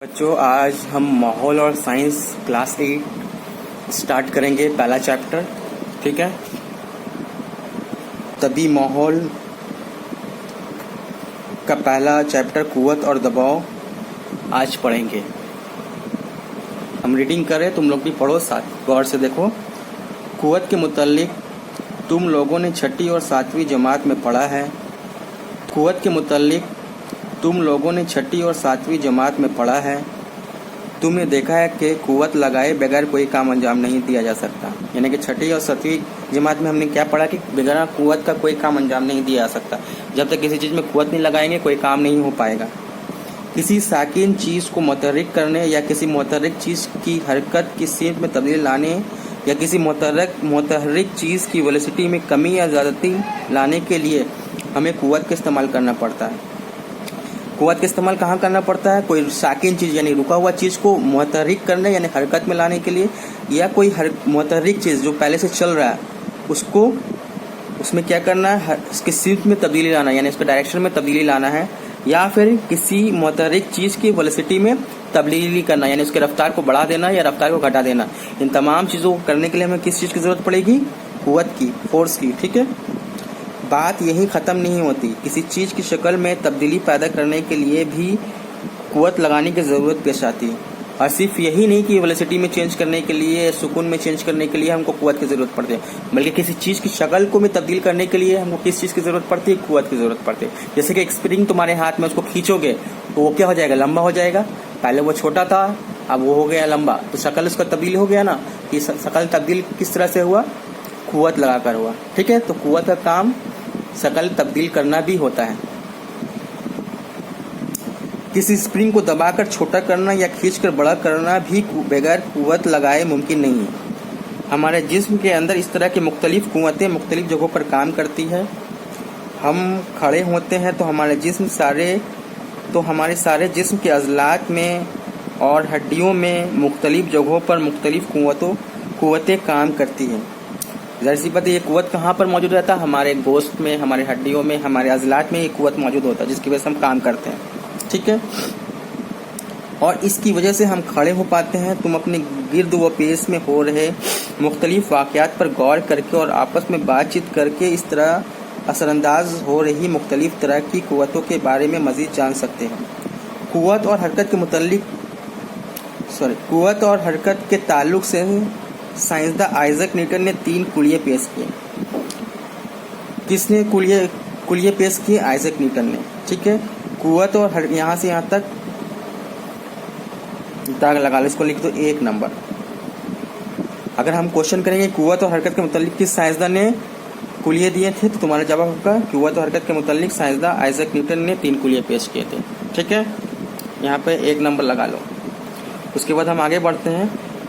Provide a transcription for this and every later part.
بچوں آج ہم ماحول اور سائنس کلاس 8 اسٹارٹ کریں گے پہلا چیپٹر. ٹھیک ہے، طبی ماحول کا پہلا چیپٹر قوت اور دباؤ آج پڑھیں گے. ہم ریڈنگ کریں، تم لوگ بھی پڑھو ساتھ غور سے دیکھو. قوت کے متعلق تم لوگوں نے 6 اور 7ویں جماعت میں پڑھا ہے. قوت کے متعلق تم لوگوں نے 6 اور 7ویں جماعت میں پڑھا ہے. تم نے دیکھا ہے کہ قوت لگائے بغیر کوئی کام انجام نہیں دیا جا سکتا. یعنی کہ 6 اور 7ویں جماعت میں ہم نے کیا پڑھا کہ بغیر قوت کا کوئی کام انجام نہیں دیا جا سکتا. جب تک کسی چیز میں قوت نہیں لگائیں گے کوئی کام نہیں ہو پائے گا. کسی ساکن چیز کو متحرک کرنے یا کسی متحرک چیز کی حرکت کی سمت میں تبدیلی لانے یا کسی متحرک چیز کی ویلوسٹی میں کمی یا زیادتی لانے کے لیے ہمیں قوت کا استعمال کرنا پڑتا ہے. قوت کا استعمال کہاں کرنا پڑتا ہے؟ کوئی ساکن چیز یعنی رکا ہوا چیز کو متحرک کرنے یعنی حرکت میں لانے کے لیے، یا کوئی متحرک چیز جو پہلے سے چل رہا ہے اس میں کیا کرنا ہے، اس کی سمت میں تبدیلی لانا یعنی اس کے ڈائریکشن میں تبدیلی لانا ہے، یا پھر کسی متحرک چیز کی ویلوسٹی میں تبدیلی کرنا یعنی اس کی رفتار کو بڑھا دینا یا رفتار کو گھٹا دینا. ان تمام چیزوں کو کرنے کے لیے ہمیں کس چیز کی ضرورت پڑے گی؟ قوت کی، فورس کی. ٹھیک ہے، بات یہی ختم نہیں ہوتی. کسی چیز کی شکل میں تبدیلی پیدا کرنے کے لیے بھی قوت لگانے کی ضرورت پیش آتی ہے. اور صرف یہی نہیں کہ ویلوسٹی میں چینج کرنے کے لیے، سکون میں چینج کرنے کے لیے ہم کو قوت کی ضرورت پڑتی ہے، بلکہ کسی چیز کی شکل کو بھی تبدیل کرنے کے لیے ہم کو کس چیز کی ضرورت پڑتی ہے؟ قوت کی ضرورت پڑتی ہے. جیسے کہ ایک اسپرنگ تمہارے ہاتھ میں، اس کو کھینچو گے تو وہ کیا ہو جائے گا؟ لمبا ہو جائے گا. پہلے وہ چھوٹا تھا، اب وہ ہو گیا لمبا، تو شکل اس کا تبدیل ہو گیا نا. یہ شکل تبدیل کس طرح سے ہوا؟ قوت لگا کر ہوا. ٹھیک ہے، تو قوت کا کام شکل تبدیل کرنا بھی ہوتا ہے. کسی اسپرنگ کو دبا کر چھوٹا کرنا یا کھینچ کر بڑا کرنا بھی بغیر قوت لگائے ممکن نہیں ہے. ہمارے جسم کے اندر اس طرح کی مختلف قوتیں مختلف جگہوں پر کام کرتی ہے. ہم کھڑے ہوتے ہیں تو ہمارے سارے جسم کے عضلات میں اور ہڈیوں میں مختلف جگہوں پر مختلف قوتیں کام کرتی ہیں. ظاہر سی بات ہے، یہ قوت کہاں پر موجود رہتا ہے؟ ہمارے گوشت میں، ہمارے ہڈیوں میں، ہمارے عضلات میں یہ قوت موجود ہوتا ہے، جس کی وجہ سے ہم کام کرتے ہیں. ٹھیک ہے، اور اس کی وجہ سے ہم کھڑے ہو پاتے ہیں. تم اپنے گرد و پیش میں ہو رہے مختلف واقعات پر غور کر کے اور آپس میں بات چیت کر کے اس طرح اثر انداز ہو رہی مختلف طرح کی قوتوں کے بارے میں مزید جان سکتے ہیں. قوت اور حرکت کے تعلق سے سائنسداں آئزیک نیوٹن نے 3 کلیے پیش کیے. کس نے کلیے پیش کیے؟ آئزیک نیوٹن نے. ٹھیک ہے، قوت اور یہاں سے یہاں تک داغ لگا لو، اس کو لکھ دو 1 نمبر. اگر ہم کوشچن کریں گے قوت اور حرکت کے متعلق کس سائنسداں نے کلیے دیے تھے، تو تمہارا جواب ہوگا قوت اور حرکت کے متعلق سائنسداں آئزیک نیوٹن نے 3 کلیے پیش کیے تھے. ٹھیک ہے، یہاں پہ 1 نمبر لگا لو. اس کے بعد ہم آگے بڑھتے ہیں.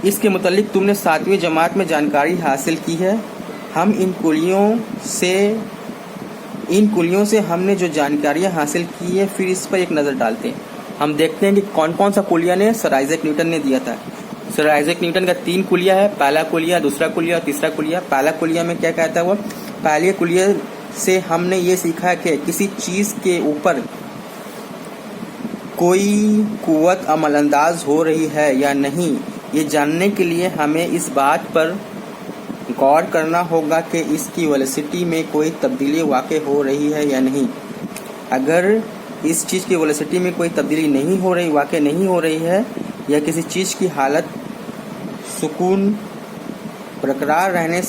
اس کے متعلق تم نے 7ویں جماعت میں جانکاری حاصل کی ہے. ہم ان کلیوں سے ہم نے جو جانکاریاں حاصل کی ہے پھر اس پر ایک نظر ڈالتے ہیں. ہم دیکھتے ہیں کہ کون کون سا کلیہ نے سر آئزیک نیوٹن نے دیا تھا. سر آئزیک نیوٹن کا 3 کلیہ ہے، پہلا کلیہ، دوسرا کلیہ اور تیسرا کلیہ. پہلا کلیہ میں کیا کہتا ہے وہ؟ پہلے کلیہ سے ہم نے یہ سیکھا کہ کسی چیز کے اوپر کوئی قوت عمل انداز ہو رہی ہے یا نہیں، یہ جاننے کے لیے ہمیں اس بات پر غور کرنا ہوگا کہ اس کی ویلوسٹی میں کوئی تبدیلی واقع ہو رہی ہے یا نہیں. اگر اس چیز کی ویلوسٹی میں کوئی تبدیلی واقع نہیں ہو رہی ہے، یا کسی چیز کی حالت سکون برقرار رہنے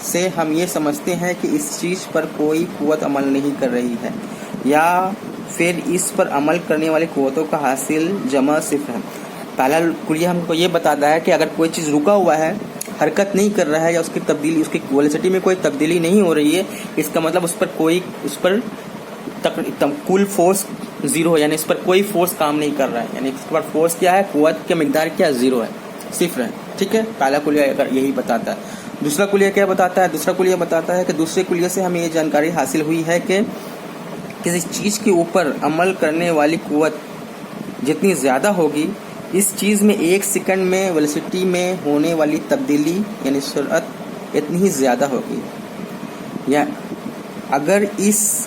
سے ہم یہ سمجھتے ہیں کہ اس چیز پر کوئی قوت عمل نہیں کر رہی ہے، یا پھر اس پر عمل کرنے والی قوتوں کا حاصل جمع صفر ہے. پہلا کلیہ ہم کو یہ بتاتا ہے کہ اگر کوئی چیز رکا ہوا ہے، حرکت نہیں کر رہا ہے، یا اس کی ویلوسٹی میں کوئی تبدیلی نہیں ہو رہی ہے، اس کا مطلب اس پر کل فورس 0 ہے، یعنی اس پر کوئی فورس کام نہیں کر رہا ہے. یعنی اس پر فورس کیا ہے؟ قوت کی مقدار کیا ہے؟ 0 ہے، صفر ہے. ٹھیک ہے، پہلا کلیہ اگر یہی بتاتا ہے. دوسرا کلیہ کیا بتاتا ہے؟ دوسرا کلیہ بتاتا ہے کہ دوسرے کلیہ سے ہمیں یہ جانکاری حاصل ہوئی ہے کہ کسی چیز کے اوپر عمل کرنے والی قوت جتنی زیادہ ہوگی، اس چیز میں 1 سیکنڈ میں ویلوسٹی میں ہونے والی تبدیلی یعنی سرعت اتنی ہی زیادہ ہوگی. یا اگر اس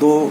2